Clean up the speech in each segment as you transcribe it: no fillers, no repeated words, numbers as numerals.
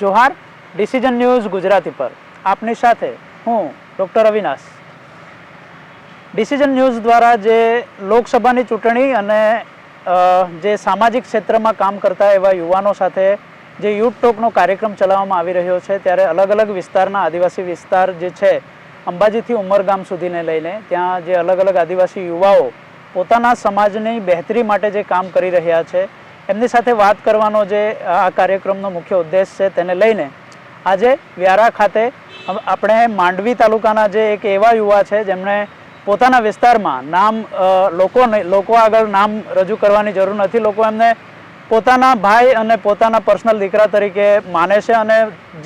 Johar decision news Gujarati પર આપની સાથે હું ડૉક્ટર અવિનાશ. ડિસિઝન ન્યૂઝ દ્વારા જે લોકસભાની ચૂંટણી અને જે સામાજિક ક્ષેત્રમાં કામ કરતા એવા યુવાનો સાથે જે યુથ ટોકનો કાર્યક્રમ ચલાવવામાં આવી રહ્યો છે, ત્યારે અલગ અલગ વિસ્તારના આદિવાસી વિસ્તાર જે છે અંબાજીથી ઉમરગામ સુધીને લઈને ત્યાં જે અલગ અલગ આદિવાસી યુવાઓ પોતાના સમાજની બહેતરી માટે જે કામ કરી રહ્યા છે એમની સાથે વાત કરવાનો જે આ કાર્યક્રમનો મુખ્ય ઉદ્દેશ છે, તેને લઈને આજે વ્યારા ખાતે આપણે માંડવી તાલુકાના જે એક એવા યુવા છે જેમણે પોતાના વિસ્તારમાં નામ લોકો આગળ નામ રજૂ કરવાની જરૂર નથી. લોકો એમને પોતાના ભાઈ અને પોતાના પર્સનલ દીકરા તરીકે માને છે અને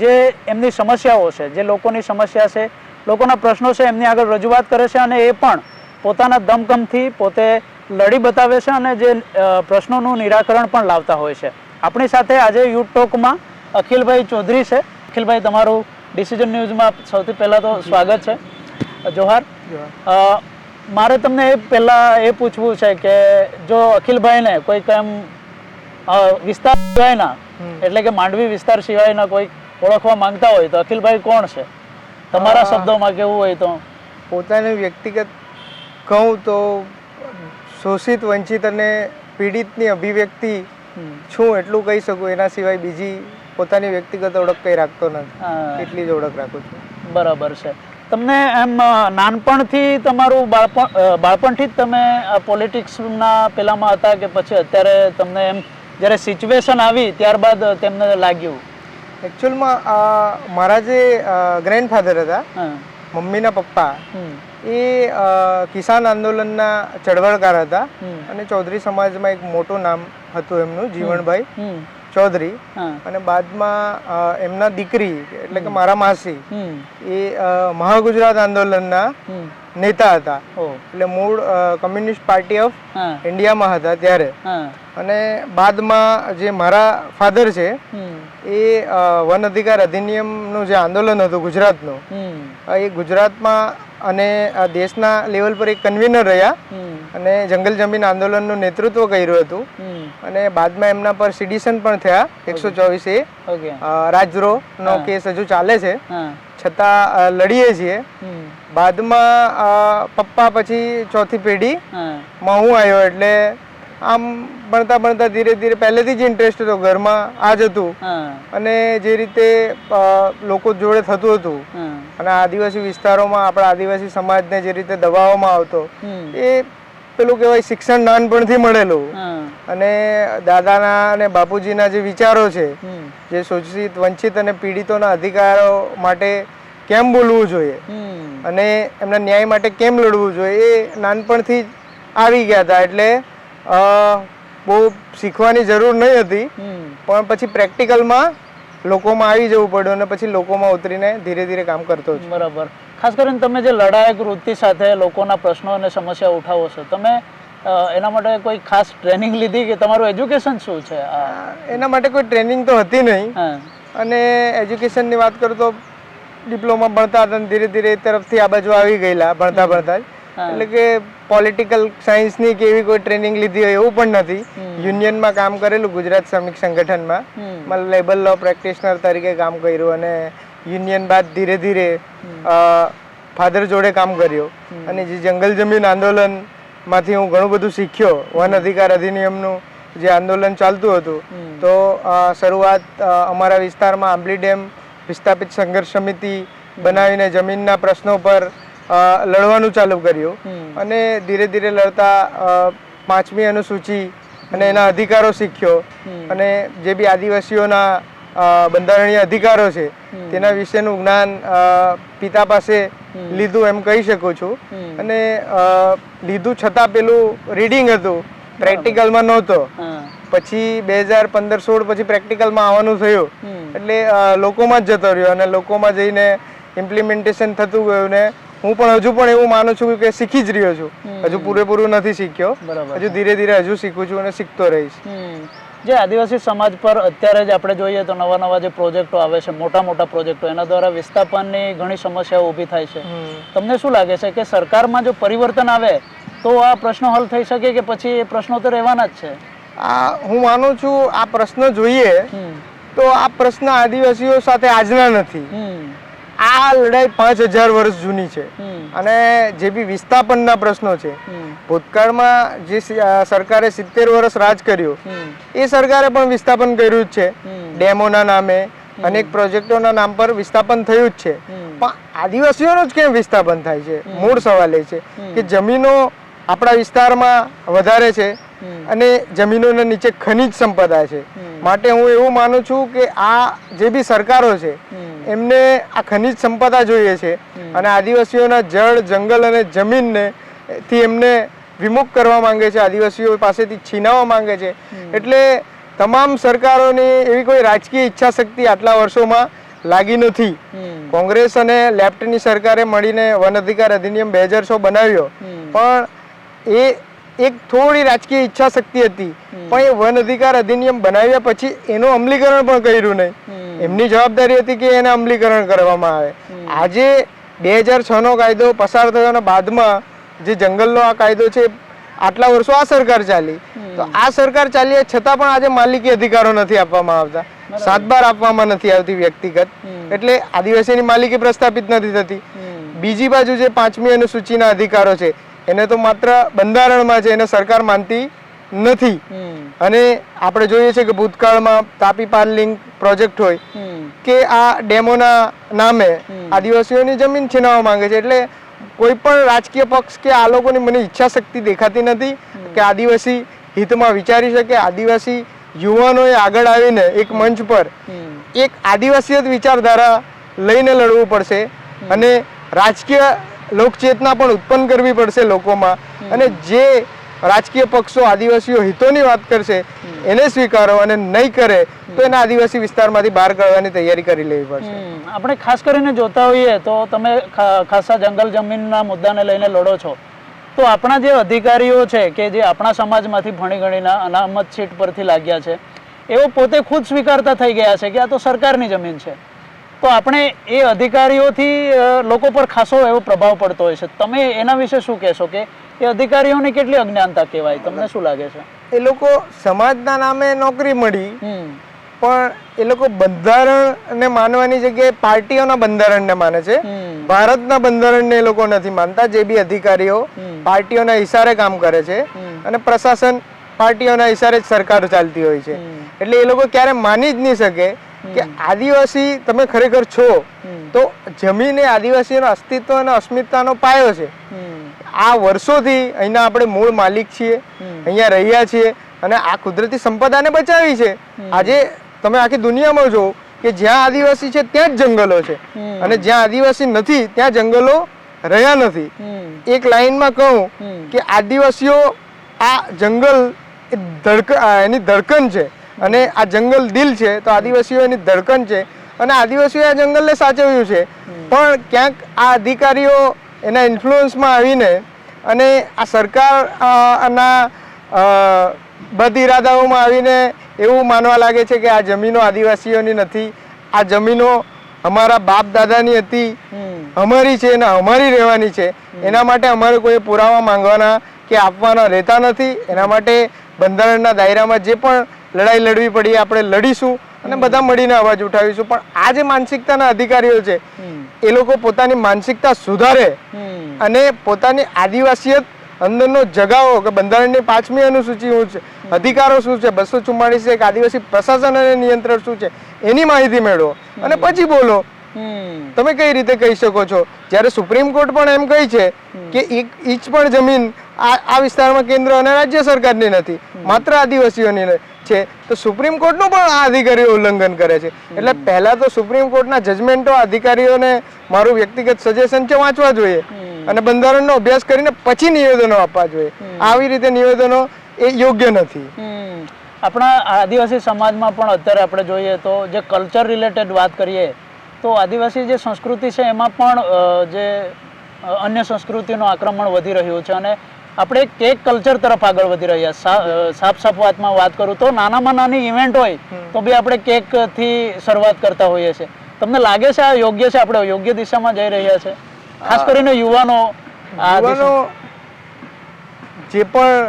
જે એમની સમસ્યાઓ છે, જે લોકોની સમસ્યા છે, લોકોના પ્રશ્નો છે, એમની આગળ રજૂઆત કરે છે અને એ પણ પોતાના દમખમથી પોતે લડી બતાવે છે અને જે પ્રશ્નોનું નિરાકરણ પણ લાવતા હોય છે. આપણી સાથે આજે યુથ ટોકમાં અખિલભાઈ ચૌધરી છે. અખિલભાઈ, તમારું ડિસિઝન ન્યૂઝમાં સૌથી પહેલાં તો સ્વાગત છે. જોહાર. મારે તમને પહેલાં એ પૂછવું છે કે જો અખિલભાઈને કોઈક એમ વિસ્તાર સિવાયના એટલે કે માંડવી વિસ્તાર સિવાયના કોઈ ઓળખવા માંગતા હોય તો અખિલભાઈ કોણ છે? તમારા શબ્દોમાં કેવું હોય તો? પોતાની વ્યક્તિગત કહું તો શોષિત, વંચિત અને પીડિતની અભિવ્યક્તિ છું એટલું કહી શકું. એના સિવાય બીજી પોતાની વ્યક્તિગત ઓળખ કંઈ રાખતો નથી, એટલી જ ઓળખ રાખું છું. બરાબર છે. તમને એમ નાનપણથી તમારું બાળપણથી જ તમે પોલિટિક્સના પેલામાં હતા કે પછી અત્યારે તમને એમ જ્યારે સિચ્યુએશન આવી ત્યારબાદ તેમને લાગ્યું? એકચ્યુઅલમાં મારા જે ગ્રેન્ડફાધર હતા, મમ્મીના પપ્પા, એ કિસાન આંદોલનના ચળવળકાર હતા અને ચૌધરી સમાજમાં એક મોટું નામ હતું એમનું, જીવણભાઈ ચૌધરી. અને બાદમાં એમના દીકરી એટલે કે મારા માસી એ મહાગુજરાત આંદોલનના નેતા હતા. એટલે મૂળ કમ્યુનિસ્ટ પાર્ટી ઓફ ઇન્ડિયામાં હતા ત્યારે. અને બાદમાં જે મારા ફાધર છે એ વન અધિકાર અધિનિયમનું જે આંદોલન હતું ગુજરાતનું, એ ગુજરાતમાં અને દેશના લેવલ પર એક કન્વીનર રહ્યા અને જંગલ જમીન આંદોલનનું નેતૃત્વ કર્યું હતું. અને બાદમાં એમના પર સિડિશન પણ થયા 124A. રાજદ્રોહનો કેસ હજુ ચાલે છે, છતાં લડીએ છીએ. બાદમાં પપ્પા પછી ચોથી પેઢીમાં હું આવ્યો. એટલે આમ ભણતા ભણતા ધીરે ધીરે પહેલેથી જ ઇન્ટરેસ્ટ હતો, ઘરમાં આ જ હતું. અને જે રીતે લોકો જોડે થતું હતું અને આદિવાસી વિસ્તારોમાં આપણા આદિવાસી સમાજને જે રીતે દબાવવામાં આવતો, એ પેલું કહેવાય શિક્ષણ નાનપણથી મળેલું. અને દાદાના અને બાપુજીના જે વિચારો છે, જે શોષિત, વંચિત અને પીડિતોના અધિકારો માટે કેમ બોલવું જોઈએ અને એમના ન્યાય માટે કેમ લડવું જોઈએ, એ નાનપણથી જ આવી ગયા હતા. એટલે બહુ શીખવાની જરૂર નહીં હતી, પણ પછી પ્રેક્ટિકલમાં લોકોમાં આવી જવું પડ્યું અને પછી લોકોમાં ઉતરીને ધીરે ધીરે કામ કરતો છું. બરાબર. ખાસ કરીને તમે જે લડાયક વૃત્તિ સાથે લોકોના પ્રશ્નો અને સમસ્યા ઉઠાવો છો, તમે એના માટે કોઈ ખાસ ટ્રેનિંગ લીધી કે તમારું એજ્યુકેશન શું છે? એના માટે કોઈ ટ્રેનિંગ તો હતી નહીં. અને એજ્યુકેશનની વાત કરું તો ડિપ્લોમા ભણતા હતા, ધીરે ધીરે એ તરફથી આ બાજુ આવી ગયેલા ભણતા ભણતા જ. એટલે કે પોલિટિકલ સાયન્સની કે એવી કોઈ ટ્રેનિંગ લીધી હોય એવું પણ નથી. યુનિયનમાં કામ કરેલું, ગુજરાત શ્રમિક સંગઠનમાં લેબર લો પ્રેક્ટિશનર તરીકે કામ કર્યું. અને યુનિયન બાદ ધીરે ધીરે ફાધર જોડે કામ કર્યું. અને જે જંગલ જમીન આંદોલનમાંથી હું ઘણું બધું શીખ્યો. વન અધિકાર અધિનિયમનું જે આંદોલન ચાલતું હતું, તો શરૂઆત અમારા વિસ્તારમાં આંબલી ડેમ વિસ્થાપિત સંઘર્ષ સમિતિ બનાવીને જમીનના પ્રશ્નો પર લડવાનું ચાલુ કર્યું. અને ધીરે ધીરે લડતા 5મી અનુસૂચિ અને એના અધિકારો શીખ્યો. અને જે બી આદિવાસીઓના બંધારણીય અધિકારો છે તેના વિશેનું જ્ઞાન પિતા પાસે લીધું એમ કહી શકું છું. અને લીધું છતાં પેલું રીડિંગ હતું, પ્રેક્ટિકલમાં નહોતો. પછી 2015-16 પછી પ્રેક્ટિકલમાં આવવાનું થયું. એટલે લોકોમાં જ જતો રહ્યો અને લોકોમાં જઈને ઇમ્પ્લિમેન્ટેશન થતું ગયું. ને હું પણ હજુ પણ એવું માનું છું કે શીખી જ રહ્યો છું. હજુ પૂરેપૂરું નથી શીખ્યો, હજુ ધીરે ધીરે હજુ શીખું છું અને શીખતો રહીશ. જે આદિવાસી સમાજ પર અત્યારે જ આપણે જોઈએ તો નવા નવા જે પ્રોજેક્ટો આવે છે, મોટા મોટા પ્રોજેક્ટો, એના દ્વારા વિસ્થાપનની ઘણી સમસ્યાઓ ઊભી થાય છે. તમને શું લાગે છે કે સરકારમાં જો પરિવર્તન આવે તો આ પ્રશ્નો હલ થઈ શકે કે પછી એ પ્રશ્નો તો રહેવાના જ છે? હું માનું છું આ પ્રશ્ન જોઈએ તો આ પ્રશ્ન આદિવાસીઓ સાથે આજના નથી. આ લડાઈ 5000 વર્ષ જૂની છે. અને જે બી વિસ્થાપનના પ્રશ્નો છે, ભૂતકાળમાં જે સરકારે 70 વર્ષ રાજ કર્યું, એ સરકારે પણ વિસ્થાપન કર્યું જ છે. ડેમોના નામે અનેક પ્રોજેક્ટોના નામ પર વિસ્થાપન થયું જ છે. પણ આદિવાસીઓનું જ કેમ વિસ્થાપન થાય છે? મૂળ સવાલ એ છે કે જમીનો આપણા વિસ્તારમાં વધારે છે અને જમીનોના નીચે ખનિજ સંપદા છે. માટે હું એવું માનું છું કે આ જે બી સરકારો છે એમને આ ખનિજ સંપદા જોઈએ છે અને આદિવાસીઓના જળ, જંગલ અને જમીનને થી એમને વિમુખ કરવા માંગે છે, આદિવાસીઓ પાસેથી છીનવવા માંગે છે. એટલે તમામ સરકારોની એવી કોઈ રાજકીય ઈચ્છા શક્તિ આટલા વર્ષોમાં લાગી નથી. કોંગ્રેસ અને લેફ્ટની સરકારે મળીને વન અધિકાર અધિનિયમ 2006 બનાવ્યો, પણ એ એક થોડી રાજકીય ઈચ્છા શક્તિ હતી. પણ એ વન અધિકાર અધિનિયમ બનાવ્યા પછી એનું અમલીકરણ પણ કર્યું નહીં. એમની જવાબદારી હતી કે એને અમલીકરણ કરવામાં આવે. આજે 2006 નો કાયદો પસાર થયો અને બાદમાં જે જંગલનો આ કાયદો છે, આટલા વર્ષો આ સરકાર ચાલી, તો આ સરકાર ચાલી છતાં પણ આજે માલિકી અધિકારો નથી આપવામાં આવતા, 7/12 આપવામાં નથી આવતી વ્યક્તિગત. એટલે આદિવાસીની માલિકી પ્રસ્થાપિત નથી થતી. બીજી બાજુ જે 5મી અનુસૂચિના અધિકારો છે એને તો માત્ર બંધારણમાં છે, એને સરકાર માનતી નથી. અને આપણે જોઈએ છે કે ભૂતકાળમાં તાપી પાલ લિંક પ્રોજેક્ટ હોય કે આ ડેમોના નામે આદિવાસીઓની જમીન છીનવવા માંગે છે. એટલે કોઈ પણ રાજકીય પક્ષ કે આ લોકોની મને ઈચ્છા શક્તિ દેખાતી નથી કે આદિવાસી હિતમાં વિચારી શકે. આદિવાસી યુવાનોએ આગળ આવીને એક મંચ પર એક આદિવાસીય વિચારધારા લઈને લડવું પડશે અને રાજકીય લોકચેતના પણ ઉત્પન્ન કરવી પડશે લોકોમાં. અને જે રાજકીય પક્ષો આદિવાસીઓ હિતોની વાત કરશે એને સ્વીકારો અને નહીં કરે તો એને આદિવાસી વિસ્તારમાંથી બહાર કાઢવાની તૈયારી કરી લેવી પડશે. આપણે ખાસ કરીને જોતા હોઈએ તો તમે ખાસા જંગલ જમીનના મુદ્દાને લઈને લડો છો, તો આપણા જે અધિકારીઓ છે કે જે આપણા સમાજમાંથી ભણી ગણીના અનામત સીટ પરથી લાગ્યા છે, એઓ પોતે ખુદ સ્વીકારતા થઈ ગયા છે કે આ તો સરકારની જમીન છે. તો આપણે એ અધિકારીઓથી લોકો પર ખાસો એવો પ્રભાવ પડતો હોય છે. તમે એના વિશે શું કહેશો કે એ અધિકારીઓની કેટલી અજ્ઞાનતા કહેવાય? તમને શું લાગે છે? એ લોકો સમાજના નામે નોકરી મળી, પણ એ લોકો બંધારણને માનવાની જગ્યાએ પાર્ટીઓના બંધારણને માને છે. ભારતના બંધારણને એ લોકો નથી માનતા. જે બી અધિકારીઓ પાર્ટીઓના ઈશારે કામ કરે છે અને પ્રશાસન પાર્ટીઓના ઈશારે જ સરકાર ચાલતી હોય છે. એટલે એ લોકો ક્યારે માની જ નહીં શકે કે આદિવાસી તમે ખરેખર છો. તો જમીન એ આદિવાસીઓના અસ્તિત્વ અને અસ્મિતાનો પાયો છે. આ વર્ષોથી અહીંના આપણે મૂળ માલિક છીએ, અહીંયા રહ્યા છીએ અને આ કુદરતી સંપદાને બચાવી છે. આજે તમે આખી દુનિયામાં જો કે જ્યાં આદિવાસી છે ત્યાં જ જંગલો છે અને જ્યાં આદિવાસી નથી ત્યાં જંગલો રહ્યા નથી. એક લાઈનમાં કહું કે આદિવાસીઓ આ જંગલ એની ધડકન છે અને આ જંગલ દિલ છે, તો આદિવાસીઓ એની ધડકન છે અને આદિવાસીઓ આ જંગલને સાચવ્યું છે. પણ ક્યાંક આ અધિકારીઓ એના ઇન્ફ્લુઅન્સમાં આવીને અને આ સરકારના બદ ઇરાદાઓમાં આવીને એવું માનવા લાગે છે કે આ જમીનો આદિવાસીઓની નથી, આ જમીનો અમારા બાપ દાદાની હતી, અમારી છે અને અમારી રહેવાની છે. એના માટે અમારે કોઈ પુરાવા માંગવાના કે આપવાના રહેતા નથી. એના માટે બંધારણના દાયરામાં જે પણ લડાઈ લડવી પડી આપણે લડીશું અને બધા મળીને અવાજ ઉઠાવીશું. પણ આ જે માનસિકતાના અધિકારીઓ છે એ લોકો પોતાની માનસિકતા સુધારે અને પોતાની આદિવાસીયત અંદરનો જગાવો કે બંધારણની 5મી અનુસૂચિ શું છે, અધિકારો શું છે, 244 એક આદિવાસી પ્રશાસન અને નિયંત્રણ શું છે એની માહિતી મેળવો અને પછી બોલો. તમે કઈ રીતે કહી શકો છો? જ્યારે સુપ્રીમ કોર્ટ પણ એમ કહી છે કે એક ઇંચ પણ જમીન આ વિસ્તારમાં કેન્દ્ર અને રાજ્ય સરકારની નથી, માત્ર આદિવાસીઓની છે, તો સુપ્રીમ કોર્ટનું પણ આ અધિકારીઓ ઉલ્લંઘન કરે છે. એટલે પહેલા તો સુપ્રીમ કોર્ટના જજમેન્ટો અધિકારીઓને મારું વ્યક્તિગત સજેશન છે વાંચવા જોઈએ અને બંધારણનો અભ્યાસ કરીને પછી નિવેદનો આપવા જોઈએ. આવી રીતે નિવેદનો એ યોગ્ય નથી. આપણા આદિવાસી સમાજમાં પણ અત્યારે આપણે જોઈએ તો જે કલ્ચર રિલેટેડ વાત કરીએ તો આદિવાસી જે સંસ્કૃતિ છે એમાં પણ જે અન્ય સંસ્કૃતિનું આક્રમણ વધી રહ્યું છે અને આપણે કેક કલ્ચર તરફ આગળ વધી રહ્યા. સાફ વાતમાં વાત કરું તો નાનામાં નાની ઇવેન્ટ હોય તો બી આપણે કેકથી શરૂઆત કરતા હોઈએ છીએ. તમને લાગે છે આ યોગ્ય છે? આપણે યોગ્ય દિશામાં જઈ રહ્યા છે? ખાસ કરીને યુવાનો જે પણ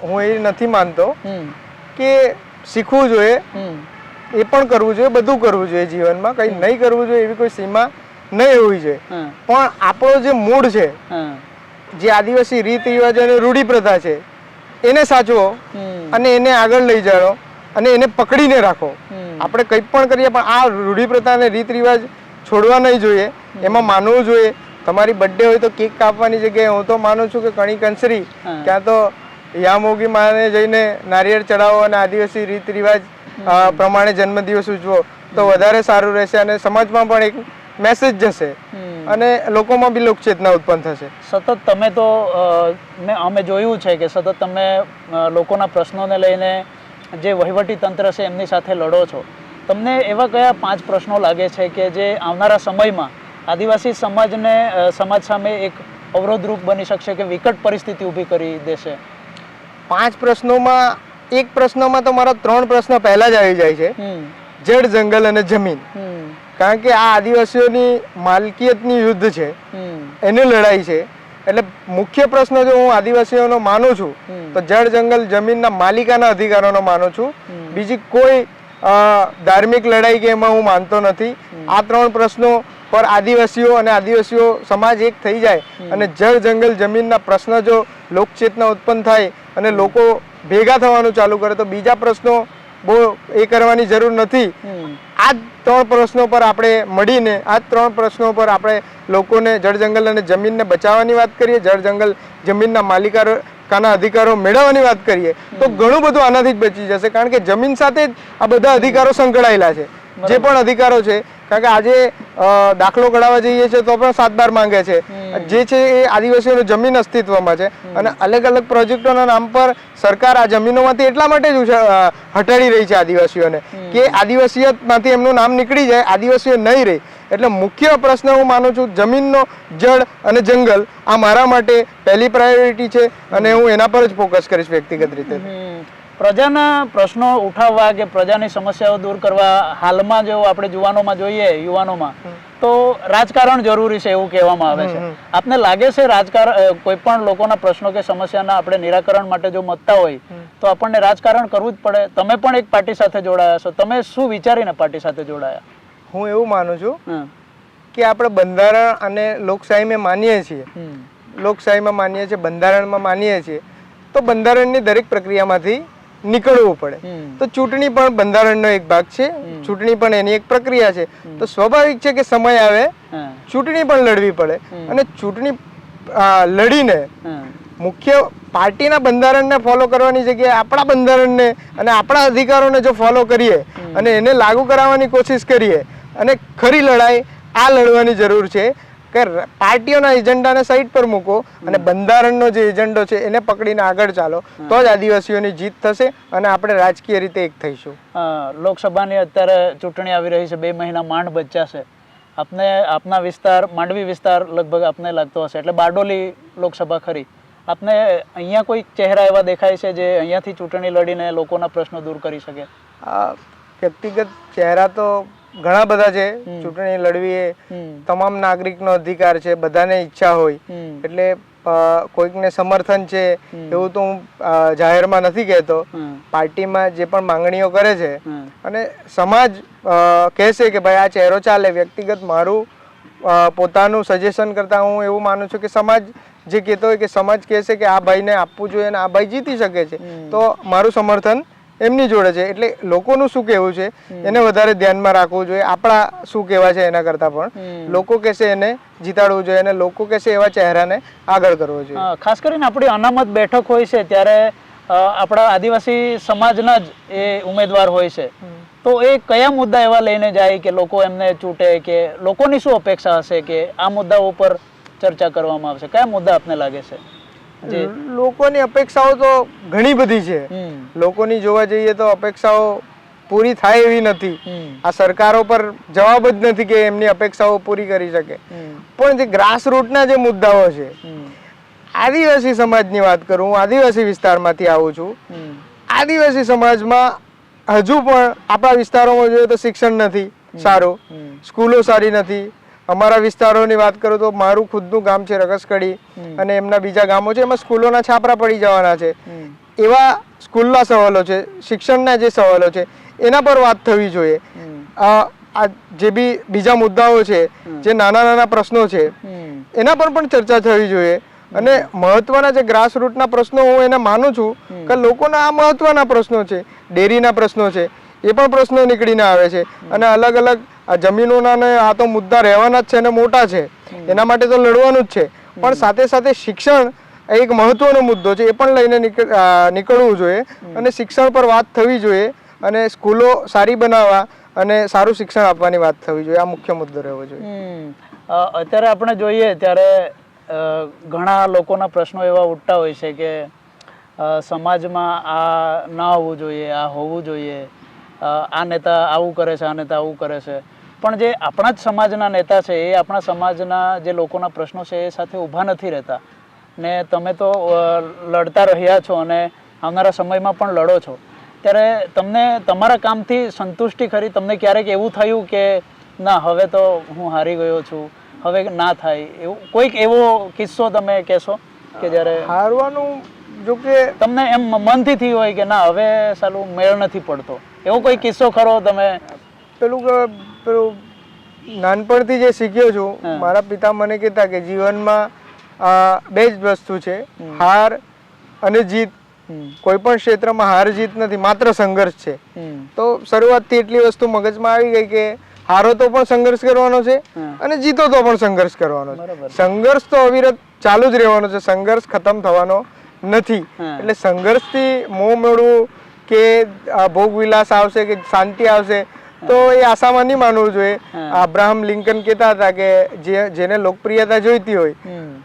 હું એ નથી માનતો કે શીખવું જોઈએ એ પણ કરવું જોઈએ, બધું કરવું જોઈએ જીવનમાં, કંઈ નહીં કરવું જોઈએ એવી કોઈ સીમા નહીં હોવી જોઈએ. પણ આપણો જે મૂળ છે, જે આદિવાસી રીત રિવાજ અને રૂઢિ પ્રથા છે, એને સાચવો અને એને આગળ લઈ જાઓ અને એને પકડીને રાખો. આપણે કંઈ પણ કરીએ પણ આ રૂઢિ પ્રથા અને રીત રિવાજ છોડવા નહીં જોઈએ, એમાં માનવું જોઈએ. તમારી બર્થડે હોય તો કેક કાપવાની જગ્યાએ હું તો માનું છું કે કણી કંસરી ક્યાં તો યામોગી માને જઈને નારિયેળ ચડાવો અને આદિવાસી રીત રિવાજ પ્રમાણે જન્મદિવસ ઉજવો તો વધારે સારું રહેશે અને સમાજમાં પણ એક મેસેજ જશે અને લોકોમાં બી લોકચેતના ઉત્પન્ન થશે. સતત તમે તો અમે જોયું છે કે સતત તમે લોકોના પ્રશ્નોને લઈને જે વહીવટી તંત્ર છે એમની સાથે લડો છો. તમને એવા કયા 5 પ્રશ્નો લાગે છે કે જે આવનારા સમયમાં આદિવાસી સમાજ સામે એક અવરોધરૂપ બની શકશે કે વિકટ પરિસ્થિતિ ઊભી કરી દેશે? 5 પ્રશ્નોમાં એક પ્રશ્નમાં તો મારા 3 પ્રશ્ન પહેલા જ આવી જાય છે, જળ, જંગલ અને જમીન. કારણ કે આ આદિવાસીઓની માલકિયતની યુદ્ધ છે, એની લડાઈ છે. એટલે મુખ્ય પ્રશ્ન જો હું આદિવાસીઓનો માનું છું તો જળ, જંગલ, જમીનના માલિકાના અધિકારોનો માનું છું. બીજી કોઈ ધાર્મિક લડાઈ કે એમાં હું માનતો નથી. આ 3 પ્રશ્નો પર આદિવાસીઓ અને આદિવાસીઓ સમાજ એક થઈ જાય અને જળ, જંગલ, જમીનના પ્રશ્ન જો લોકચેતના ઉત્પન્ન થાય અને લોકો ભેગા થવાનું ચાલુ કરે તો બીજા પ્રશ્નો બહુ એ કરવાની જરૂર નથી. આ 3 પ્રશ્નો પર આપણે મળીને આ 3 પ્રશ્નો પર આપણે લોકોને જળ, જંગલ અને જમીનને બચાવવાની વાત કરીએ, જળ, જંગલ, જમીનના માલિકાના અધિકારો મેળવવાની વાત કરીએ તો ઘણું બધું આનાથી જ બચી જશે. કારણ કે જમીન સાથે જ આ બધા અધિકારો સંકળાયેલા છે, જે પણ અધિકારો છે. કારણ કે આજે દાખલો કઢાવવા જઈએ છીએ તો પણ 7/12 માંગે છે, જે છે એ આદિવાસીઓની જમીન અસ્તિત્વમાં છે અને અલગ અલગ પ્રોજેક્ટોના નામ પર સરકાર આ જમીનોમાંથી એટલા માટે જ હટાડી રહી છે આદિવાસીઓને કે આદિવાસીઓમાંથી એમનું નામ નીકળી જાય, આદિવાસીઓ નહીં રહે. એટલે મુખ્ય પ્રશ્ન હું માનું છું જમીનનો, જળ અને જંગલ આ મારા માટે પહેલી પ્રાયોરિટી છે અને હું એના પર જ ફોકસ કરીશ વ્યક્તિગત રીતે. પ્રજાના પ્રશ્નો ઉઠાવવા કે પ્રજાની સમસ્યાઓ દૂર કરવા હાલમાં જો આપણે યુવાનોમાં તો રાજકારણ જરૂરી છે એવું કહેવામાં આવે છે. આપને લાગે છે રાજકારણ કોઈ પણ લોકોના પ્રશ્નો કે સમસ્યાના આપણે નિરાકરણ માટે જો મતતા હોય તો આપણને રાજકારણ કરવું જ પડે? તમે પણ એક પાર્ટી સાથે જોડાયા છો, તમે શું વિચારીને પાર્ટી સાથે જોડાયા? હું એવું માનું છું કે આપણે બંધારણ અને લોકશાહીમાં માનીએ છીએ, બંધારણમાં માનીએ છીએ તો બંધારણની દરેક પ્રક્રિયામાંથી નીકળવું પડે. તો ચૂંટણી પણ બંધારણનો એક ભાગ છે, ચૂંટણી પણ એની એક પ્રક્રિયા છે. તો સ્વાભાવિક છે કે સમય આવે ચૂંટણી પણ લડવી પડે અને ચૂંટણી લડીને મુખ્ય પાર્ટીના બંધારણને ફોલો કરવાની જગ્યાએ આપણા બંધારણને અને આપણા અધિકારોને જો ફોલો કરીએ અને એને લાગુ કરાવવાની કોશિશ કરીએ અને ખરી લડાઈ આ લડવાની જરૂર છે કે પાર્ટીઓના એજન્ડાને સાઈડ પર મૂકો અને બંધારણનો જે એજન્ડો છે એને પકડીને આગળ ચાલો તો જ આદિવાસીઓની જીત થશે અને આપણે રાજકીય રીતે એક થઈશું. લોકસભાની અત્યારે ચૂંટણી આવી રહી છે, 2 મહિના માંડ બચ્યા છે. આપના વિસ્તાર માંડવી વિસ્તાર લગભગ આપને લાગતો હશે, એટલે બારડોલી લોકસભા ખરી. આપને અહીંયા કોઈ ચહેરા એવા દેખાય છે જે અહીંયાથી ચૂંટણી લડીને લોકોના પ્રશ્નો દૂર કરી શકે? વ્યક્તિગત ચહેરા તો ઘણા બધા છે. ચૂંટણી લડવી એ તમામ નાગરિકનો અધિકાર છે, બધાને ઈચ્છા હોય. એટલે કોઈકને સમર્થન છે એવું તો હું જાહેરમાં નથી કહેતો. પાર્ટીમાં જે પણ માંગણીઓ કરે છે અને સમાજ કહેશે કે ભાઈ આ ચહેરો ચાલે, વ્યક્તિગત મારું પોતાનું સજેશન કરતા હું એવું માનું છું કે સમાજ જે કહેતો હોય કે સમાજ કહેશે કે આ ભાઈને આપવું જોઈએ અને આ ભાઈ જીતી શકે છે તો મારું સમર્થન એમની જોડે છે. એટલે લોકોનું શું કહેવું છે એને વધારે ધ્યાનમાં રાખવું જોઈએ, આપણા શું કહેવા છે એના કરતાં પણ લોકો કહેશે એને જીતાડવું જોઈએ અને લોકો કહેશે એવા ચહેરાને આગળ કરવો જોઈએ. ખાસ કરીને આપણી અનામત બેઠક હોય છે ત્યારે આપણા આદિવાસી સમાજના જ એ ઉમેદવાર હોય છે, તો એ કયા મુદ્દા એવા લઈને જાય કે લોકો એમને ચૂંટે કે લોકોની શું અપેક્ષા હશે કે આ મુદ્દાઓ ઉપર ચર્ચા કરવામાં આવશે? કયા મુદ્દા આપને લાગે છે? લોકોની અપેક્ષાઓ તો ઘણી બધી છે. લોકોની જોવા જઈએ તો અપેક્ષાઓ પૂરી થાય એવી નથી. આ સરકારો પર જવાબ જ નથી કે એમની અપેક્ષાઓ પૂરી કરી શકે. પણ જે ગ્રાસરૂટના જે મુદ્દાઓ છે, આદિવાસી સમાજની વાત કરું, હું આદિવાસી વિસ્તારમાંથી આવું છું. આદિવાસી સમાજમાં હજુ પણ આપણા વિસ્તારોમાં જોઈએ તો શિક્ષણ નથી સારું, સ્કૂલો સારી નથી. અમારા વિસ્તારોની વાત કરું તો મારું ખુદનું ગામ છે રકસકડી અને એમના બીજા ગામો છે, એમાં સ્કૂલોના છાપરા પડી જવાના છે. એવા સ્કૂલના સવાલો છે, શિક્ષણના જે સવાલો છે એના પર વાત થવી જોઈએ. આ જે બી બીજા મુદ્દાઓ છે, જે નાના નાના પ્રશ્નો છે, એના પર પણ ચર્ચા થવી જોઈએ. અને મહત્વના જે ગ્રાસરૂટના પ્રશ્નો હું એને માનું છું કે લોકોના આ મહત્વના પ્રશ્નો છે, ડેરીના પ્રશ્નો છે, એ પણ પ્રશ્નો નીકળીને આવે છે. અને અલગ અલગ આ જમીનોના ને આ તો મુદ્દા રહેવાના જ છે અને મોટા છે, એના માટે તો લડવાનું જ છે. પણ સાથે સાથે શિક્ષણ એક મહત્વનો મુદ્દો છે, એ પણ લઈને નીકળવું જોઈએ અને શિક્ષણ પર વાત થવી જોઈએ અને સ્કૂલો સારી બનાવવા અને સારું શિક્ષણ આપવાની વાત થવી જોઈએ. આ મુખ્ય મુદ્દો રહેવો જોઈએ. અત્યારે આપણે જોઈએ ત્યારે ઘણા લોકોના પ્રશ્નો એવા ઉઠતા હોય છે કે સમાજમાં આ ના હોવું જોઈએ, આ હોવું જોઈએ, આ નેતા આવું કરે છે, આ નેતા આવું કરે છે. પણ જે આપણા જ સમાજના નેતા છે એ આપણા સમાજના જે લોકોના પ્રશ્નો છે એ સાથે ઊભા નથી રહેતા. ને તમે તો લડતા રહ્યા છો અને આવનારા સમયમાં પણ લડો છો. ત્યારે તમને તમારા કામથી સંતુષ્ટિ ખરી? તમને ક્યારેક એવું થયું કે ના હવે તો હું હારી ગયો છું, હવે ના થાય એવું કોઈક એવો કિસ્સો તમે કહેશો કે જ્યારે હારવાનું જો કે તમને એમ મનથી થયું હોય કે ના હવે સાલું મેળ નથી પડતો, એવો કોઈ કિસ્સો ખરો? તમે પેલું નાનપણથી જે શીખ્યો છું, મારા પિતા મને કહેતા કે જીવનમાં બે જ વસ્તુ છે, હાર અને જીત. કોઈ પણ ક્ષેત્રમાં હાર જીત નથી, માત્ર સંઘર્ષ છે. તો શરૂઆતથી એટલી વસ્તુ મગજમાં આવી ગઈ કે હારો તો પણ સંઘર્ષ કરવાનો છે અને જીતો તો પણ સંઘર્ષ કરવાનો છે. સંઘર્ષ તો અવિરત ચાલુ જ રહેવાનો છે, સંઘર્ષ ખતમ થવાનો નથી. એટલે સંઘર્ષથી મોં મેળવું કે ભોગ વિલાસ આવશે કે શાંતિ આવશે તો એ આશામાં નહીં માનવું જોઈએ. અબ્રાહમ લિંકન કહેતા હતા કે જેને લોકપ્રિયતા જોઈતી હોય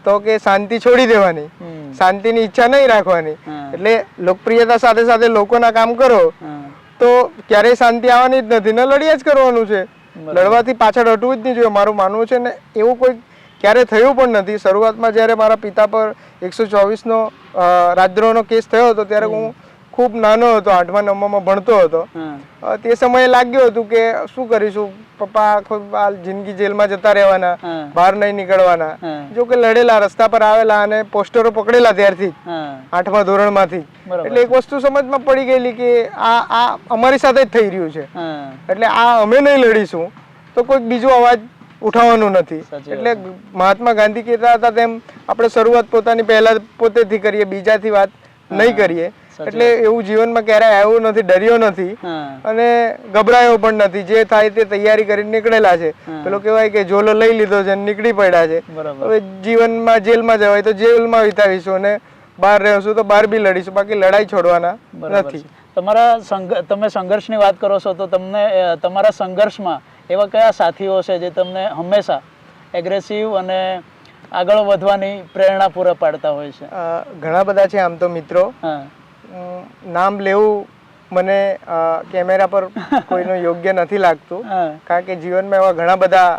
તો કે શાંતિ છોડી દેવાની, શાંતિની ઈચ્છા નહીં રાખવાની. એટલે લોકપ્રિયતા સાથે સાથે લોકોના કામ કરો તો ક્યારેય શાંતિ આવવાની જ નથી ને લડ્યા જ કરવાનું છે. લડવાથી પાછળ હટવું જ નહીં જોઈએ, મારું માનવું છે. ને એવું કોઈ ક્યારે થયું પણ નથી. શરૂઆતમાં જ્યારે મારા પિતા પર 124નો રાજદ્રોહનો કેસ થયો હતો ત્યારે હું ખૂબ નાનો હતો, 8મા 9મામાં ભણતો હતો. તે સમયે લાગ્યું હતું કે શું કરીશું, પપ્પા આખો જિંદગી જેલમાં જતા રહેવાના, બહાર નહીં નીકળવાના. જો કે લડેલા, રસ્તા પર આવેલા અને પોસ્ટરો પકડેલા ત્યારથી 8મા ધોરણમાંથી. એટલે એક વસ્તુ સમજમાં પડી ગયેલી કે આ અમારી સાથે જ થઈ રહ્યું છે, એટલે આ અમે નહીં લડીશું તો કોઈક બીજો અવાજ ઉઠાવવાનું નથી. એટલે મહાત્મા ગાંધી કહેતા હતા તેમ આપણે શરૂઆત પોતાની પહેલા પોતેથી કરીએ, બીજાથી વાત નહીં કરીએ. એટલે એવું જીવનમાં ક્યારેય આવ્યું નથી, ડર્યો નથી અને ગભરાયો પણ નથી. જે થાય તે તૈયારી કરીને નીકળેલા છે. પેલો કહેવાય કે ઝોલો લઈ લીધો છે, નીકળી પડ્યા છે. હવે જીવનમાં જેલમાં જવાય તો જેલમાં વિતાવીશું અને બહાર રહીશું તો બહાર બી લડીશું, બાકી લડાઈ છોડવાના નથી. તમે સંઘર્ષની વાત કરો છો તો તમને તમારા સંઘર્ષમાં એવા કયા સાથીઓ છે જે તમને હંમેશા એગ્રેસિવ અને આગળ વધવાની પ્રેરણા પૂરા પાડતા હોય છે? ઘણા બધા છે આમ તો મિત્રો. નામ લેવું મને કેમેરા પર કોઈનું યોગ્ય નથી લાગતું, કારણ કે જીવનમાં એવા ઘણા બધા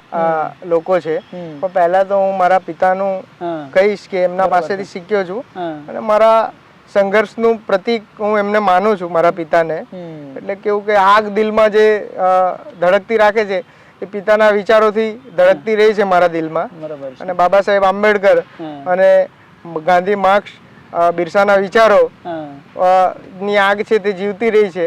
લોકો છે. પણ પહેલા તો હું મારા પિતાનું કહીશ કે એમના પાસેથી શીખ્યો છું અને મારા સંઘર્ષનું પ્રતીક હું એમને માનું છું, મારા પિતાને. એટલે કેવું કે આગ દિલમાં જે ધડકતી રાખે છે એ પિતાના વિચારોથી ધડકતી રહી છે મારા દિલમાં. અને બાબા સાહેબ આંબેડકર અને ગાંધી માર્ક્સ, બિરસાના વિચારો ની આગ છે તે જીવતી રહી છે.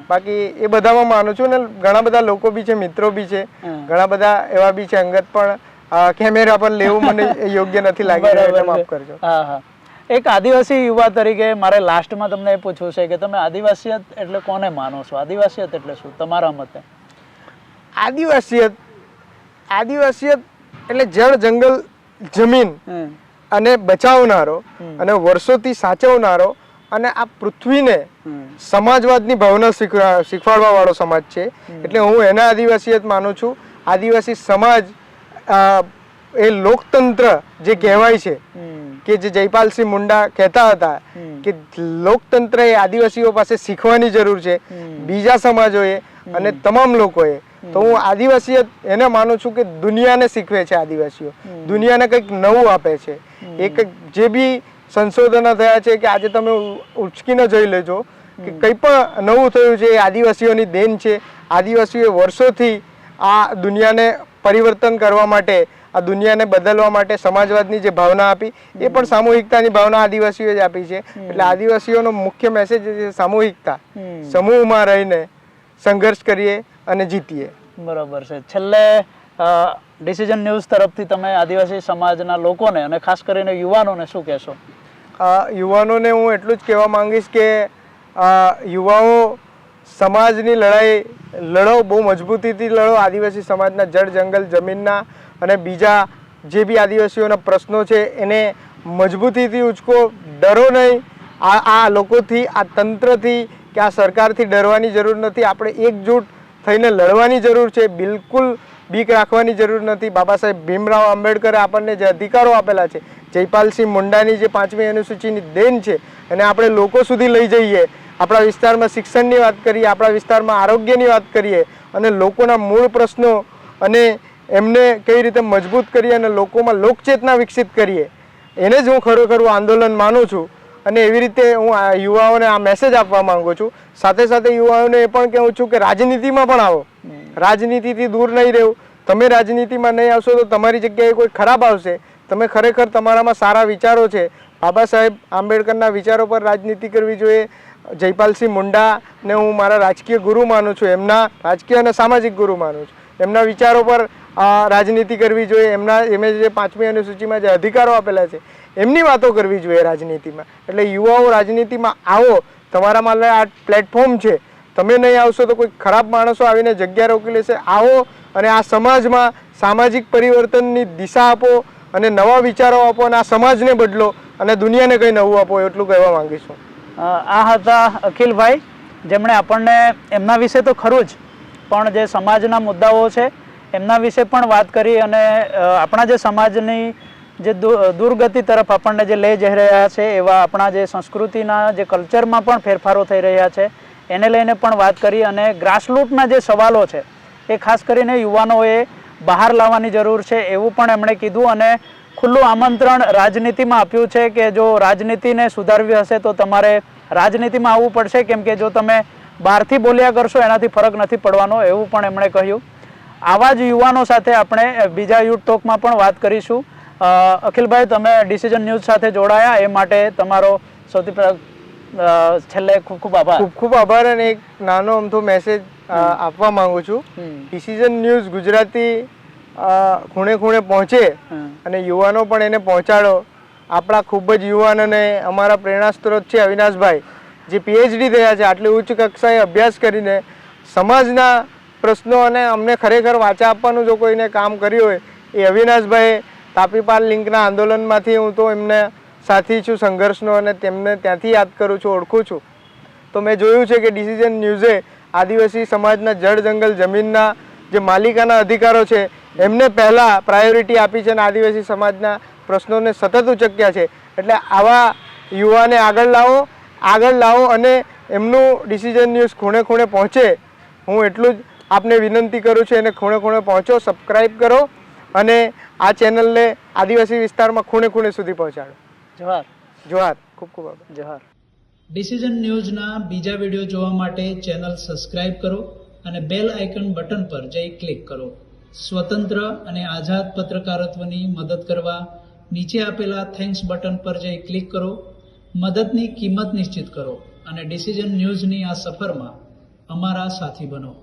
બાકી એ બધામાં માનું છું. ને ઘણા બધા લોકો બી છે, મિત્રો બી છે, ઘણા બધા એવા બી છે અંગત, પણ કેમેરા પર લેવું મને યોગ્ય નથી લાગી રહ્યું, એટલે માફ કરજો. એક આદિવાસી યુવા તરીકે મારે લાસ્ટમાં તમને એ પૂછવું છે કે તમે આદિવાસીયત એટલે કોને માનો છો? આદિવાસીયત એટલે શું તમારા મતે? આદિવાસીયત એટલે જળ, જંગલ, જમીન અને બચાવનારો અને વર્ષોથી સાચવનારો અને આ પૃથ્વીને સમાજવાદની ભાવના શીખવાડવા વાળો સમાજ છે. એટલે હું એને આદિવાસીયત માનું છું. આદિવાસી સમાજ એ લોકતંત્ર જે કહેવાય છે, કે જે જયપાલસિંહ મુંડા કહેતા હતા કે લોકતંત્ર એ આદિવાસીઓ પાસે શીખવાની જરૂર છે, બીજા સમાજોએ અને તમામ લોકોએ. તો હું આદિવાસીયત એને માનું છું કે દુનિયાને શીખવે છે. આદિવાસીઓ દુનિયાને કંઈક નવું આપે છે. એક જે બી સંશોધનો થયા છે કે આજે તમે ઉચકીને જોઈ લેજો કે કંઈ પણ નવું થયું છે એ આદિવાસીઓની દેન છે. આદિવાસીઓએ વર્ષોથી આ દુનિયાને પરિવર્તન કરવા માટે, આ દુનિયાને બદલવા માટે સમાજવાદની જે ભાવના આપી એ પણ સામૂહિકતાની ભાવના આદિવાસીઓએ જ આપી છે. એટલે આદિવાસીઓનો મુખ્ય મેસેજ છે સામૂહિકતા, સમૂહમાં રહીને સંઘર્ષ કરીએ અને જીતીએ. બરાબર છે. છેલ્લે ડિસિઝન ન્યૂઝ તરફથી તમે આદિવાસી સમાજના લોકોને અને ખાસ કરીને યુવાનોને શું કહેશો? યુવાનોને હું એટલું જ કહેવા માંગીશ કે યુવાઓ સમાજની લડો બહુ મજબૂતીથી લડો. આદિવાસી સમાજના જળ જંગલ જમીનના અને બીજા જે બી આદિવાસીઓના પ્રશ્નો છે એને મજબૂતીથી ઉચકો. ડરો નહીં. આ લોકોથી, આ તંત્રથી કે આ સરકારથી ડરવાની જરૂર નથી. આપણે એકજૂટ થઈને લડવાની જરૂર છે. બિલકુલ બીક રાખવાની જરૂર નથી. બાબા સાહેબ ભીમરાવ આંબેડકરે આપણને જે અધિકારો આપેલા છે, જયપાલસિંહ મુંડાની જે 5મી અનુસૂચિની દેન છે, એને આપણે લોકો સુધી લઈ જઈએ. આપણા વિસ્તારમાં શિક્ષણની વાત કરીએ, આપણા વિસ્તારમાં આરોગ્યની વાત કરીએ અને લોકોના મૂળ પ્રશ્નો અને એમને કઈ રીતે મજબૂત કરીએ અને લોકોમાં લોકચેતના વિકસિત કરીએ, એને જ હું ખરેખર આંદોલન માનું છું. અને એવી રીતે હું યુવાઓને આ મેસેજ આપવા માંગુ છું. સાથે સાથે યુવાઓને એ પણ કહું છું કે રાજનીતિમાં પણ આવો. રાજનીતિથી દૂર નહીં રહેવું. તમે રાજનીતિમાં નહીં આવશો તો તમારી જગ્યાએ કોઈ ખરાબ આવશે. તમે ખરેખર તમારામાં સારા વિચારો છે, બાબા સાહેબ આંબેડકરના વિચારો પર રાજનીતિ કરવી જોઈએ. જયપાલસિંહ મુંડાને હું મારા રાજકીય ગુરુ માનું છું, એમના રાજકીય અને સામાજિક ગુરુ માનું છું. એમના વિચારો પર રાજનીતિ કરવી જોઈએ. એમને જે 5મી અનુસૂચિમાં જે અધિકારો આપેલા છે એમની વાતો કરવી જોઈએ રાજનીતિમાં. એટલે યુવાઓ રાજનીતિમાં આવો. તમારા માટે આ પ્લેટફોર્મ છે. તમે નહીં આવશો તો કોઈ ખરાબ માણસો આવીને જગ્યા રોકી લેશે. આવો અને આ સમાજમાં સામાજિક પરિવર્તનની દિશા આપો અને નવા વિચારો આપો અને આ સમાજને બદલો અને દુનિયાને કંઈ નવું આપો, એટલું કહેવા માંગીશું. આ હતા અખિલભાઈ, જેમણે આપણને એમના વિશે તો ખરું જ, પણ જે સમાજના મુદ્દાઓ છે એમના વિશે પણ વાત કરી અને આપણા જે સમાજની જે દુર્ગતિ તરફ આપણને જે લઈ જઈ રહ્યા છે એવા આપણા જે સંસ્કૃતિના જે કલ્ચરમાં પણ ફેરફારો થઈ રહ્યા છે એને લઈને પણ વાત કરી. અને ગ્રાસરૂટના જે સવાલો છે એ ખાસ કરીને યુવાનોએ બહાર લાવવાની જરૂર છે એવું પણ એમણે કીધું. અને ખુલ્લું આમંત્રણ રાજનીતિમાં આપ્યું છે કે જો રાજનીતિને સુધારવી હશે તો તમારે રાજનીતિમાં આવવું પડશે, કેમ કે જો તમે બહારથી બોલ્યા કરશો એનાથી ફરક નથી પડવાનો, એવું પણ એમણે કહ્યું. આવા જ યુવાનો સાથે આપણે બીજા યુથ ટોકમાં પણ વાત કરીશું. અખિલભાઈ, તમે ડિસિઝન ન્યૂઝ સાથે જોડાયા એ માટે તમારો સૌથી પહેલા છેલ્લે ખૂબ ખૂબ આભાર. ખૂબ ખૂબ આભાર. અને એક નાનો અમથો મેસેજ આપવા માંગુ છું. ડિસિઝન ન્યૂઝ ગુજરાતી ખૂણે ખૂણે પહોંચે અને યુવાનો પણ એને પહોંચાડો. આપણા ખૂબ જ યુવાનોને અમારા પ્રેરણા સ્ત્રોત છે અવિનાશભાઈ, જે PhD થયા છે, આટલી ઉચ્ચ કક્ષાએ અભ્યાસ કરીને સમાજના પ્રશ્નો અને અમને ખરેખર વાચા આપવાનું જો કોઈને કામ કર્યું હોય એ અવિનાશભાઈ તાપી પાર લિંકના આંદોલનમાંથી હું તો એમને સાથી છું સંઘર્ષનો અને તેમને ત્યાંથી યાદ કરું છું, ઓળખું છું. તો મેં જોયું છે કે ડિસિઝન ન્યૂઝે આદિવાસી સમાજના જળ જંગલ જમીનના જે માલિકાના અધિકારો છે એમને પહેલાં પ્રાયોરિટી આપી છે અને આદિવાસી સમાજના પ્રશ્નોને સતત ઉચક્યા છે. એટલે આવા યુવાને આગળ લાવો અને એમનું ડિસિઝન ન્યૂઝ ખૂણે ખૂણે પહોંચે. હું એટલું જ આપને વિનંતી કરું છું, એને ખૂણે ખૂણે પહોંચો, સબસ્ક્રાઈબ કરો અને આ ચેનલને આદિવાસી વિસ્તારમાં ખૂણે ખૂણે સુધી પહોંચાડો. જોહાર. જોહાર. ખૂબ ખૂબ આભાર. જોહાર. ડિસિઝન ન્યૂઝના બીજા વિડીયો જોવા માટે ચેનલ સબસ્ક્રાઇબ કરો અને બેલ આઇકન બટન પર જઈ ક્લિક કરો. સ્વતંત્ર અને આઝાદ પત્રકારત્વની મદદ કરવા નીચે આપેલા થેન્ક્સ બટન પર જઈ ક્લિક કરો. મદદની કિંમત નિશ્ચિત કરો અને ડિસિઝન ન્યૂઝની આ સફરમાં અમારા સાથી બનો.